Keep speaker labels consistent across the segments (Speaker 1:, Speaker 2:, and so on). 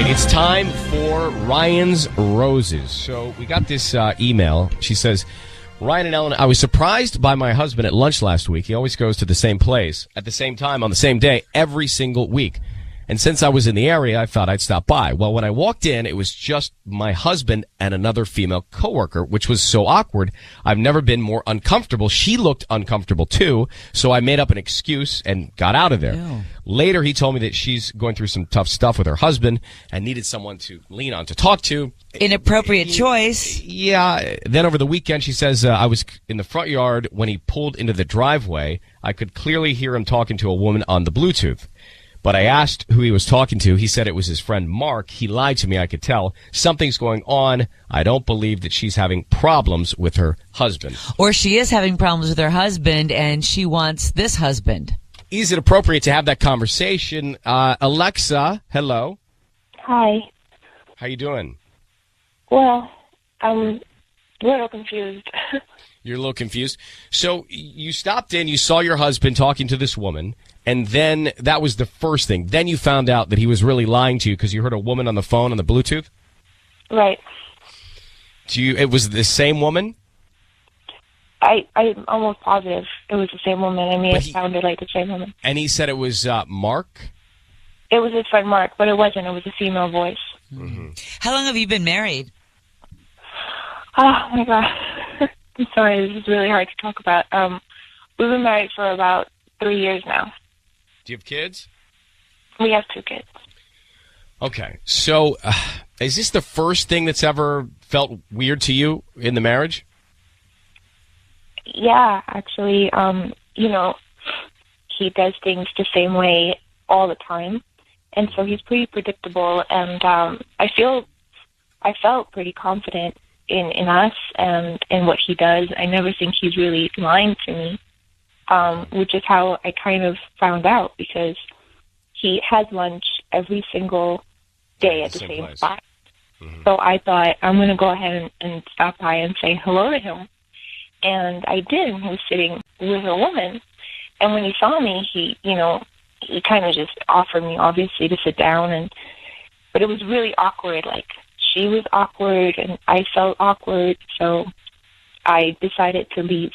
Speaker 1: right, it's time for Ryan's Roses. So we got this email. She says, Ryan and Ellen, I was surprised by my husband at lunch last week. He always goes to the same place at the same time on the same day every single week. And since I was in the area, I thought I'd stop by. Well, when I walked in, it was just my husband and another female coworker, which was so awkward. I've never been more uncomfortable. She looked uncomfortable too, so I made up an excuse and got out of there.
Speaker 2: Ew.
Speaker 1: Later, he told me that she's going through some tough stuff with her husband and needed someone to lean on to talk to.
Speaker 2: Inappropriate choice.
Speaker 1: Yeah. Then over the weekend, she says, I was in the front yard when he pulled into the driveway. I could clearly hear him talking to a woman on the Bluetooth. But I asked who he was talking to. He said it was his friend Mark. He lied to me, I could tell. Something's going on. I don't believe that she's having problems with her husband.
Speaker 2: Or she is having problems with her husband, and she wants this husband.
Speaker 1: Is it appropriate to have that conversation? Alexa, hello.
Speaker 3: Hi.
Speaker 1: How you doing?
Speaker 3: Well, I'm a little confused.
Speaker 1: You're a little confused. So you stopped in, you saw your husband talking to this woman, and then that was the first thing. Then you found out that he was really lying to you because you heard a woman on the phone on the Bluetooth?
Speaker 3: Right.
Speaker 1: It was the same woman?
Speaker 3: I'm almost positive it was the same woman. I mean,
Speaker 1: But
Speaker 3: it sounded like the same woman.
Speaker 1: And he said it was Mark?
Speaker 3: It was his friend Mark, but it wasn't. It was a female voice.
Speaker 1: Mm-hmm.
Speaker 2: How long have you been married?
Speaker 3: Oh, my God. I'm sorry. This is really hard to talk about. We've been married for about 3 years now.
Speaker 1: Do you have kids?
Speaker 3: We have 2 kids.
Speaker 1: Okay. So is this the first thing that's ever felt weird to you in the marriage?
Speaker 3: Yeah, actually, he does things the same way all the time. And so he's pretty predictable. And I felt pretty confident in us and in what he does. I never think he's really lying to me, which is how I kind of found out, because he has lunch every single day at the same spot. Mm-hmm. So I thought, I'm going to go ahead and stop by and say hello to him. And I did. He was sitting with a woman. And when he saw me, he kind of just offered me, obviously, to sit down. But it was really awkward. Like, she was awkward, and I felt awkward. So I decided to leave.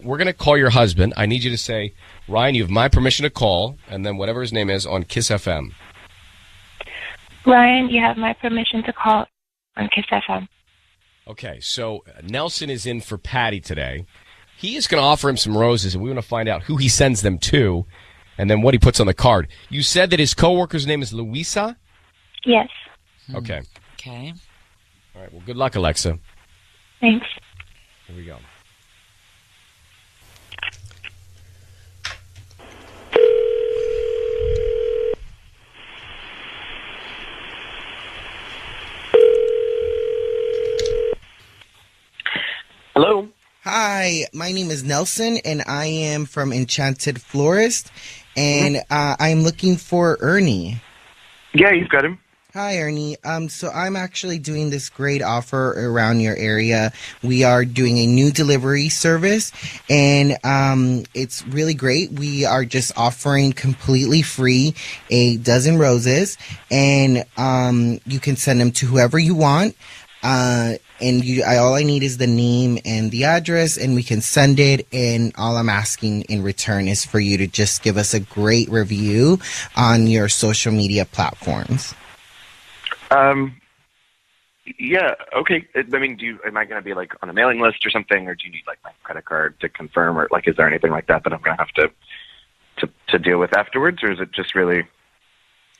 Speaker 1: We're going to call your husband. I need you to say, Ryan, you have my permission to call, and then whatever his name is on Kiss FM.
Speaker 3: Ryan, you have my permission to call on Kiss FM.
Speaker 1: Okay, so Nelson is in for Patty today. He is going to offer him some roses, and we want to find out who he sends them to and then what he puts on the card. You said that his coworker's name is Luisa?
Speaker 3: Yes.
Speaker 1: Okay.
Speaker 2: Okay.
Speaker 1: All right, well, good luck, Alexa.
Speaker 3: Thanks.
Speaker 1: Here we go.
Speaker 4: Hello.
Speaker 5: Hi, my name is Nelson, and I am from Enchanted Florist, and I'm looking for Ernie.
Speaker 4: Yeah, you've got him.
Speaker 5: Hi, Ernie. So I'm actually doing this great offer around your area. We are doing a new delivery service, and it's really great. We are just offering completely free a dozen roses, and you can send them to whoever you want. All I need is the name and the address, and we can send it. And all I'm asking in return is for you to just give us a great review on your social media platforms.
Speaker 4: Yeah, okay. I mean, am I going to be like on a mailing list or something, or do you need like my credit card to confirm, or like, is there anything like that I'm going to have to deal with afterwards, or is it just really?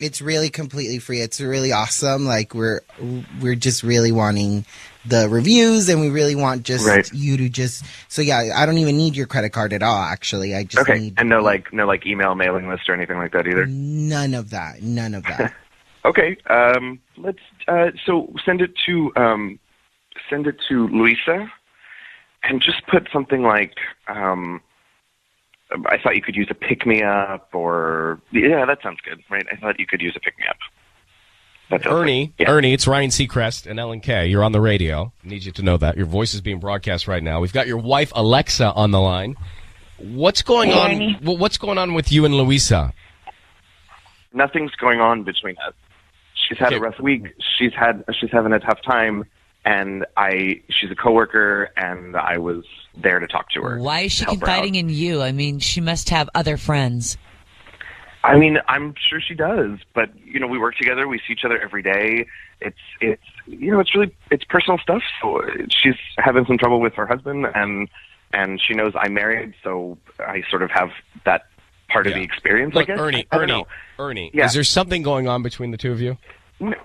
Speaker 5: It's really completely free. It's really awesome. Like we're just really wanting the reviews, and we really want you to just. So yeah, I don't even need your credit card at all. Actually, I just need.
Speaker 4: And no email mailing list or anything like that either.
Speaker 5: None of that. None of that.
Speaker 4: Okay. Let's. So send it to Luisa, and just put something like. I thought you could use a pick-me-up, or... Yeah, that sounds good, right? I thought you could use a pick-me-up.
Speaker 1: Ernie, it's Ryan Seacrest and Ellen K. You're on the radio. I need you to know that. Your voice is being broadcast right now. We've got your wife, Alexa, on the line. What's going on?
Speaker 3: Ernie.
Speaker 1: What's going on with you and Luisa?
Speaker 4: Nothing's going on between us. she's had a rough week. She's having a tough time, and she's a coworker, and I was there to talk to her.
Speaker 2: Why is she
Speaker 4: to help her
Speaker 2: confiding
Speaker 4: out.
Speaker 2: in you? I mean, she must have other friends.
Speaker 4: I mean, I'm sure she does, but we work together. We see each other every day. It's it's personal stuff. So she's having some trouble with her husband, and she knows I'm married, so I sort of have that part of the experience.
Speaker 1: Look,
Speaker 4: I guess.
Speaker 1: Ernie,
Speaker 4: Yeah.
Speaker 1: is there something going on between the two of you?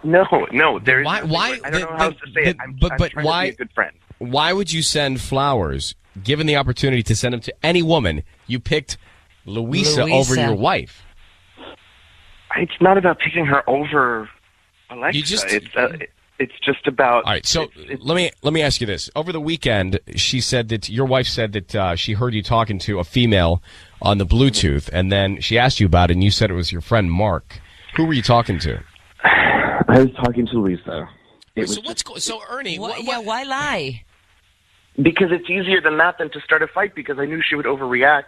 Speaker 4: No. There's
Speaker 1: Why?
Speaker 4: I don't know how to say it. I'm trying
Speaker 1: why?
Speaker 4: to be a good friend.
Speaker 1: Why would you send flowers, given the opportunity to send them to any woman? You picked Louisa over your wife.
Speaker 4: It's not about picking her over Alexa. It's just about.
Speaker 1: All right, so let me ask you this. Over the weekend, she said that your wife said that she heard you talking to a female on the Bluetooth, and then she asked you about it, and you said it was your friend Mark. Who were you talking to?
Speaker 4: I was talking to Lisa.
Speaker 1: So Ernie,
Speaker 2: why lie?
Speaker 4: Because it's easier than to start a fight, because I knew she would overreact.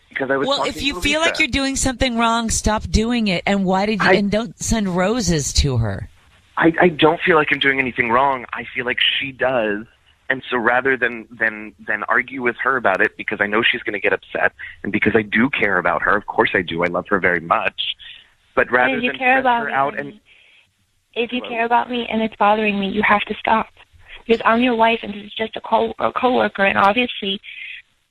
Speaker 4: Because I was
Speaker 2: well,
Speaker 4: talking
Speaker 2: if you
Speaker 4: to
Speaker 2: feel
Speaker 4: Lisa.
Speaker 2: like you're doing something wrong, stop doing it. And why did you? And don't send roses to her.
Speaker 4: I don't feel like I'm doing anything wrong. I feel like she does. And so rather than argue with her about it, because I know she's going to get upset, and because I do care about her, of course I do. I love her very much. But rather than stress her out and
Speaker 3: if you care about me and it's bothering me, you have to stop. Because I'm your wife, and this is just a coworker, and obviously,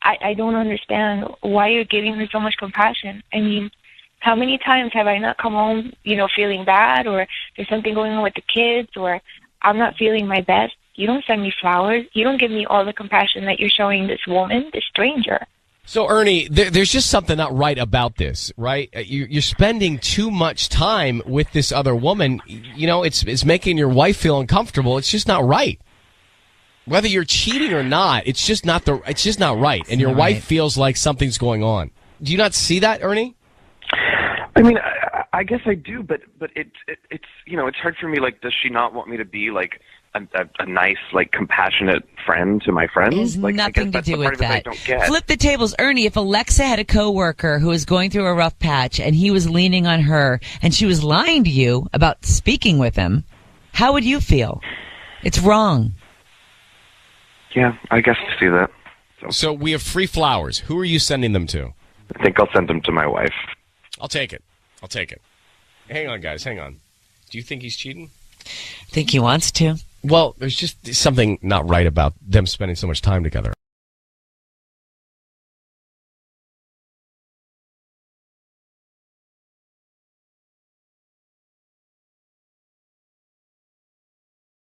Speaker 3: I don't understand why you're giving her so much compassion. I mean, how many times have I not come home, feeling bad, or there's something going on with the kids, or I'm not feeling my best? You don't send me flowers. You don't give me all the compassion that you're showing this woman, this stranger.
Speaker 1: So, Ernie, there's just something not right about this, right? You're spending too much time with this other woman. It's making your wife feel uncomfortable. It's just not right. Whether you're cheating or not, it's just not right. And your wife feels like something's going on. Do you not see that, Ernie?
Speaker 4: I mean, I guess I do, but it's it's hard for me. Like, does she not want me to be like a nice, like, compassionate friend to my friends?
Speaker 2: It has nothing to do with that.
Speaker 4: I don't get.
Speaker 2: Flip the tables, Ernie. If Alexa had a coworker who was going through a rough patch and he was leaning on her and she was lying to you about speaking with him, how would you feel? It's wrong.
Speaker 4: Yeah, I guess I see that.
Speaker 1: So we have free flowers. Who are you sending them to?
Speaker 4: I think I'll send them to my wife.
Speaker 1: I'll take it. Hang on, guys. Hang on. Do you think he's cheating?
Speaker 2: I think he wants to.
Speaker 1: Well, there's just something not right about them spending so much time together.